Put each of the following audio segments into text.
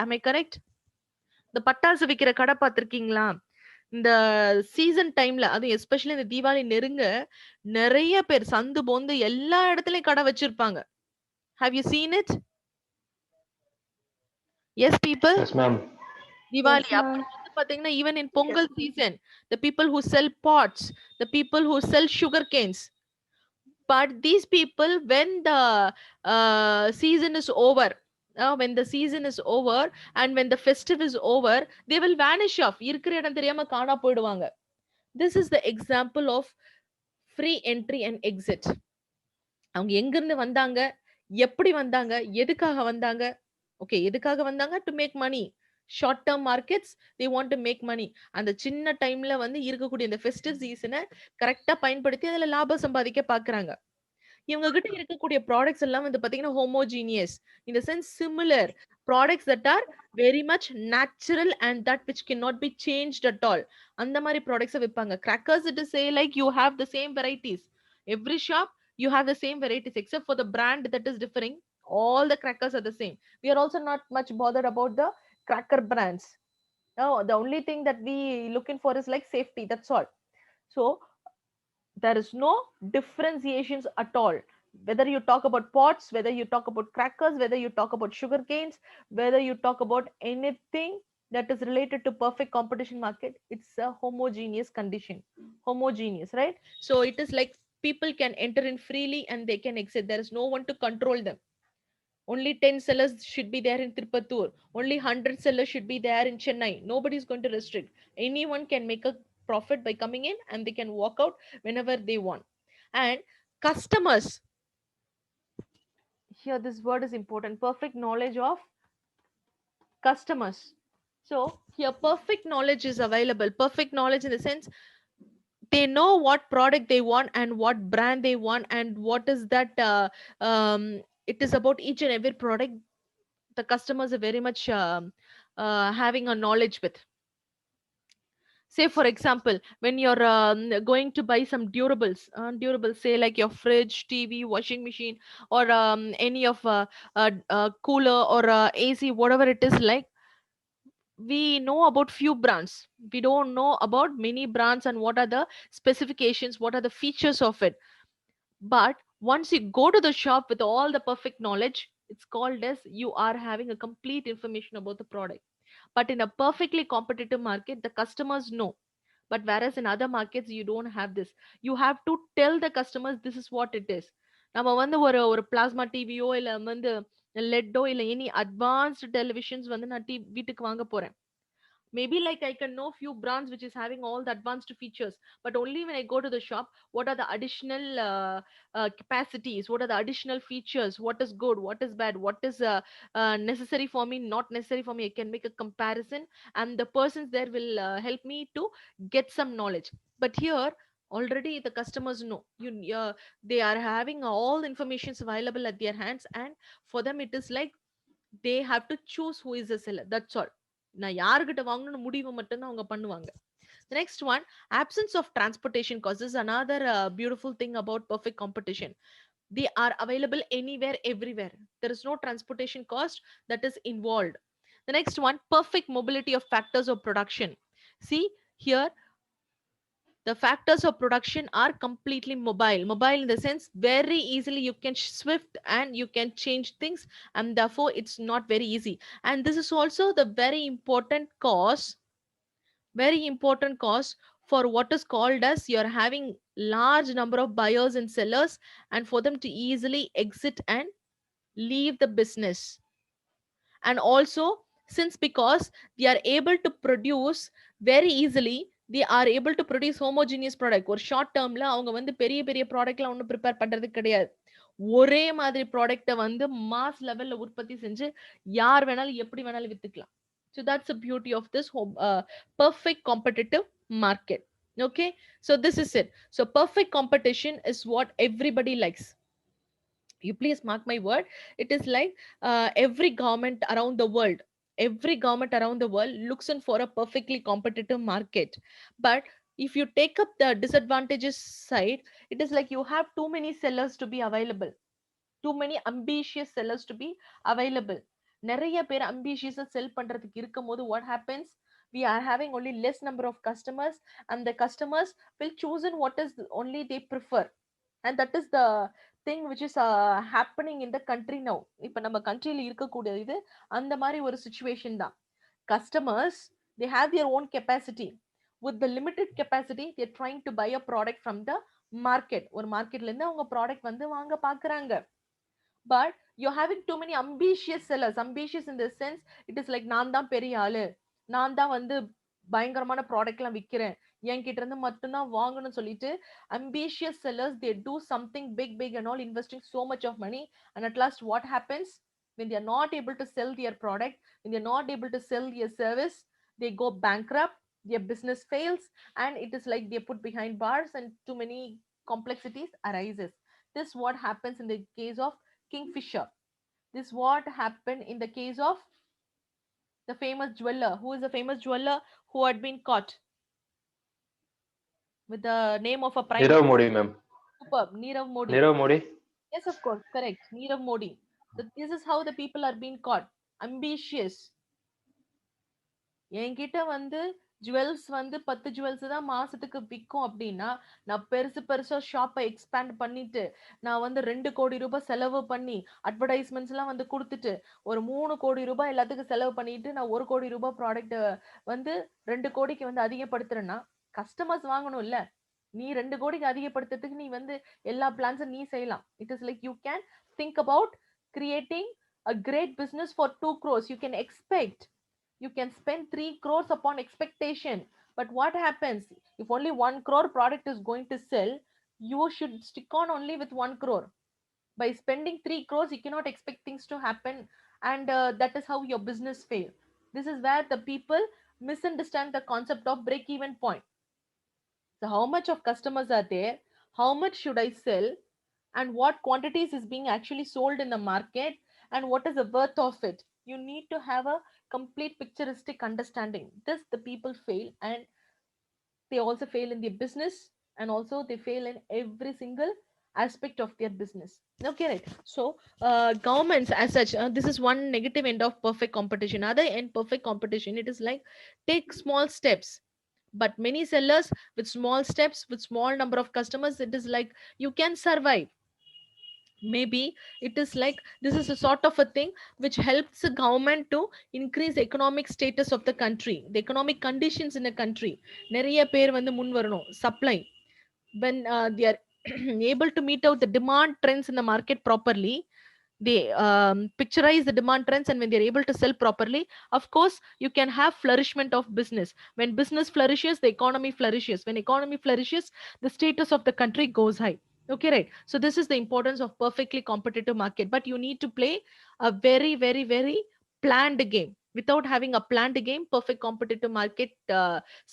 Am I correct? இந்த பட்டாசு விக்கிற கடை பார்த்திருக்கீங்களா? இந்த சீசன் டைம்ல, அதுவும் எஸ்பெஷலி இந்த தீபாவளி நெருங்க, நெறைய பேர் சந்து பொந்து எல்லா இடத்துலயும் கடை வச்சிருப்பாங்க. Have you seen it? Yes, people. Yes, ma'am. Diwali. Yes, ma'am. அப்புறம் வந்து பாத்தீங்கன்னா, even in Pongal season, the people who sell pots, the people who sell sugar canes. But these people, when the season is over, when the season is over and when the festive is over, they will vanish off. இருக்கிற இடம் தெரியாம காணா போயிடுவாங்க. This is the example of free entry and exit. அவங்க எங்க இருந்து வந்தாங்க, எப்படி வந்தாங்க, எதுக்காக வந்தாங்க? ஓகே, எதுக்காக வந்தாங்க? To make money. Short term markets, they want to make money. அந்த சின்ன டைம்ல வந்து இருக்கக்கூடிய இந்த ஃபெஸ்டிவ் சீசனை கரெக்டா பயன்படுத்தி அதுல லாபம் சம்பாதிக்க பாக்குறாங்க. இவங்க கிட்ட இருக்கக்கூடிய ப்ராடக்ட்ஸ் எல்லாம் வந்து பாத்தீங்கன்னா homogeneous, in the sense similar products that are very much natural and that which cannot be changed at all. அந்த மாதிரி ப்ராடக்ட்ஸ் விற்பாங்க. Crackers, it is say like you have the same varieties. Every shop you have the same varieties except for the brand that is differing. All the crackers are the same. We are also not much bothered about the cracker brands. No, the only thing that we looking for is like safety, that's all. So there is no differentiations at all, whether you talk about pots, whether you talk about crackers, whether you talk about sugar canes, whether you talk about anything that is related to perfect competition market, it's a homogeneous condition. Homogeneous, right? So it is like people can enter in freely and they can exit. There is no one to control them. Only 10 sellers should be there in Tirupattur. Only 100 sellers should be there in Chennai. Nobody is going to restrict. Anyone can make a profit by coming in and they can walk out whenever they want. And customers, here this word is important, perfect knowledge of customers. So here perfect knowledge is available. Perfect knowledge in the sense they know what product they want and what brand they want and what is that it is about each and every product the customers are very much having a knowledge with. Say for example, when you're going to buy some durables, say like your fridge, TV, washing machine, or any of cooler or AC, whatever it is, like we know about few brands, we don't know about many brands and what are the specifications, what are the features of it. But once you go to the shop with all the perfect knowledge, it's called as you are having a complete information about the product. But in a perfectly competitive market, the customers know. But whereas in other markets, you don't have this. You have to tell the customers this is what it is. நம்ம வந்து ஒரு ஒரு plasma டிவியோ இல்ல வந்து லெட்டோ இல்ல any advanced televisions வந்து நான் வீட்டுக்கு வாங்க போறேன். Maybe like I can know few brands which is having all the advanced features, but only when I go to the shop, what are the additional capacities, what are the additional features, what is good, what is bad, what is necessary for me, not necessary for me, I can make a comparison and the persons there will help me to get some knowledge. But here already the customers know they are having all the informations available at their hands, and for them it is like they have to choose who is the seller, that's all. நான் யாருகிட்ட வாங்கணும்னு முடிவு மட்டும்தான் அவங்க பண்ணுவாங்க. The next one, absence of transportation costs is another beautiful thing about perfect competition. They are available anywhere, everywhere. There is no transportation cost that is involved. The next one, perfect mobility of factors of production. See here, the factors of production are completely mobile in the sense very easily you can swift and you can change things, and therefore it's not very easy. And this is also the very important cause for what is called as you're having large number of buyers and sellers, and for them to easily exit and leave the business. And also, since because they are able to produce very easily, they are able to produce homogeneous product. ஒரு short டேர்ம்ல அவங்க வந்து பெரிய பெரிய ப்ராடக்ட்லாம் ஒன்றும் prepare பண்றது கிடையாது. ஒரே மாதிரி ப்ராடக்ட்டை வந்து மாஸ் லெவல்ல உற்பத்தி செஞ்சு யார் வேணாலும் எப்படி வேணாலும் வித்துக்கலாம். So that's the beauty of this perfect competitive market. Okay, so this is it. So perfect competition is what everybody likes. You please mark my word, it is like every government around the world, looks in for a perfectly competitive market. But if you take up the disadvantages side, it is like you have too many sellers to be available, too many ambitious sellers to be available. நிறைய பேர் ambitious செல் பண்றதுக்கு இருக்கும்போது what happens, we are having only less number of customers, and the customers will choose in what is only they prefer. And that is the thing which is happening in the country now. இப்ப நம்ம கண்ட்ரில இருக்கக்கூடிய இது அந்த மாதிரி ஒரு situation தான். Customers, they have their own capacity. With the limited capacity, they're trying to buy a product from the market. ஒரு மார்க்கெட்ல இருந்து அவங்க ப்ராடக்ட் வந்து வாங்க பாக்குறாங்க. But you're having too many ambitious sellers. Ambitious in the sense, it is like நான் தான் பெரிய ஆளு, நான் தான் வந்து பயங்கரமான ப்ராடக்ட் எல்லாம் விக்கிறேன், என்கிட்ட இருந்து மட்டும்தான் வாங்கணும்னு சொல்லிட்டு ambitious sellers, they do something big and all, investing so much of money. And at last what happens, when they are not able to sell their product, when they are not able to sell their service, they go bankrupt, their business fails, and it is like they put behind bars and too many complexities arises. This what happens in the case of Kingfisher. This what happened in the case of the famous jeweler. Who is the famous jeweler who had been caught with the name of a prime Nirav minister? Modi, ma'am. Superb, Nirav Modi. Nirav Modi. Yes, of course, correct. Nirav Modi. So this is how the people are being caught. Ambitious. என்கிட்ட வந்து jewels வந்து 10 jewels தான் மாசத்துக்கு விற்கும் அப்படின்னா, நான் பெருசு பெருசா ஷாப்பை எக்ஸ்பேண்ட் பண்ணிட்டு, நான் வந்து 2 கோடி ரூபாய் செலவு பண்ணி அட்வர்டைஸ்மெண்ட்ஸ் எல்லாம் வந்து கொடுத்துட்டு, ஒரு 3 கோடி ரூபாய் எல்லாத்துக்கும் செலவு பண்ணிட்டு, நான் 1 கோடி ரூபாய் ப்ராடக்ட் வந்து 2 கோடிக்கு வந்து அதிகப்படுத்துறேன்னா கஸ்டமர்ஸ் வாங்கணும் இல்ல. நீ 2 கோடிக்கு அதிகப்படுத்துறதுக்கு நீ வந்து எல்லா பிளான்ஸும் நீ செய்யலாம். It is like you can think about creating a great business for 2 crores. You can expect, you can spend 3 crores upon expectation. But what happens if only 1 crore product is going to sell? You should stick on only with 1 crore. By spending 3 crores you cannot expect things to happen, and that is how your business fail. This is where the people misunderstand the concept of break even point. So how much of customers are there, how much should I sell, and what quantities is being actually sold in the market, and what is the worth of it. You need to have a complete picturistic understanding. This the people fail, and they also fail in their business, and also they fail in every single aspect of their business. Okay, right. So governments as such, this is one negative end of perfect competition. Other end perfect competition, it is like take small steps. But many sellers with small steps, with small number of customers, it is like you can survive. Maybe it is like this is a sort of a thing which helps the government to increase economic status of the country, the economic conditions in a country. நிறைய பேர் வந்து முன் வரணும், supply. When they are able to meet out the demand trends in the market properly, they picturize the demand trends, and when they're able to sell properly, of course you can have flourishment of business. When business flourishes, the economy flourishes. When economy flourishes, the status of the country goes high. Okay, right. So this is the importance of perfectly competitive market, but you need to play a very planned game. Without having a planned game, perfect competitive market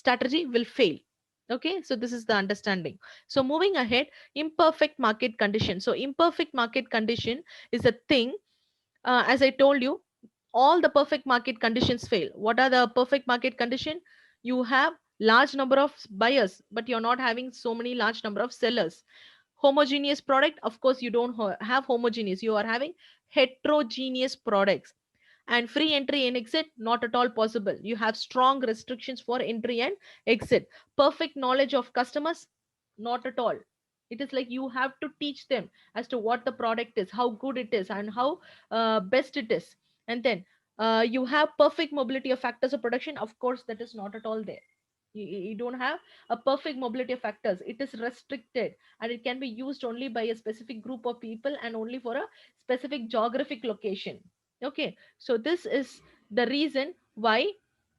strategy will fail. Okay, so this is the understanding. So moving ahead, imperfect market condition. So imperfect market condition is a thing, as I told you, all the perfect market conditions fail. What are the perfect market condition? You have large number of buyers, but you're not having so many large number of sellers. Homogeneous product, of course you don't have homogeneous, you are having heterogeneous products. And free entry and exit, not at all possible. You have strong restrictions for entry and exit. Perfect knowledge of customers, not at all. It is like you have to teach them as to what the product is, how good it is, and how best it is. And then you have perfect mobility of factors of production, of course that is not at all there. You don't have a perfect mobility of factors. It is restricted, and it can be used only by a specific group of people and only for a specific geographic location. Okay, so this is the reason why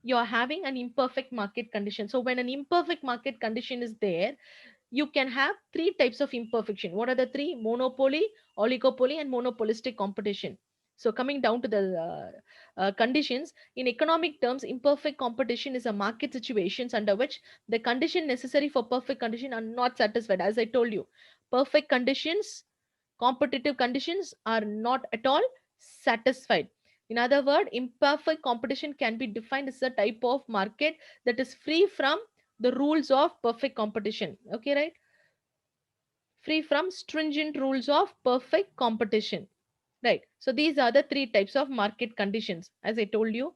you're having an imperfect market condition. So when an imperfect market condition is there, you can have three types of imperfection. What are the three? Monopoly, oligopoly, and monopolistic competition. So coming down to the conditions, in economic terms, imperfect competition is a market situations under which the condition necessary for perfect condition are not satisfied. As I told you, perfect conditions, competitive conditions are not at all satisfied. In other words, imperfect competition can be defined as a type of market that is free from the rules of perfect competition. Okay, right? Free from stringent rules of perfect competition. Right. So these are the three types of market conditions. As I told you,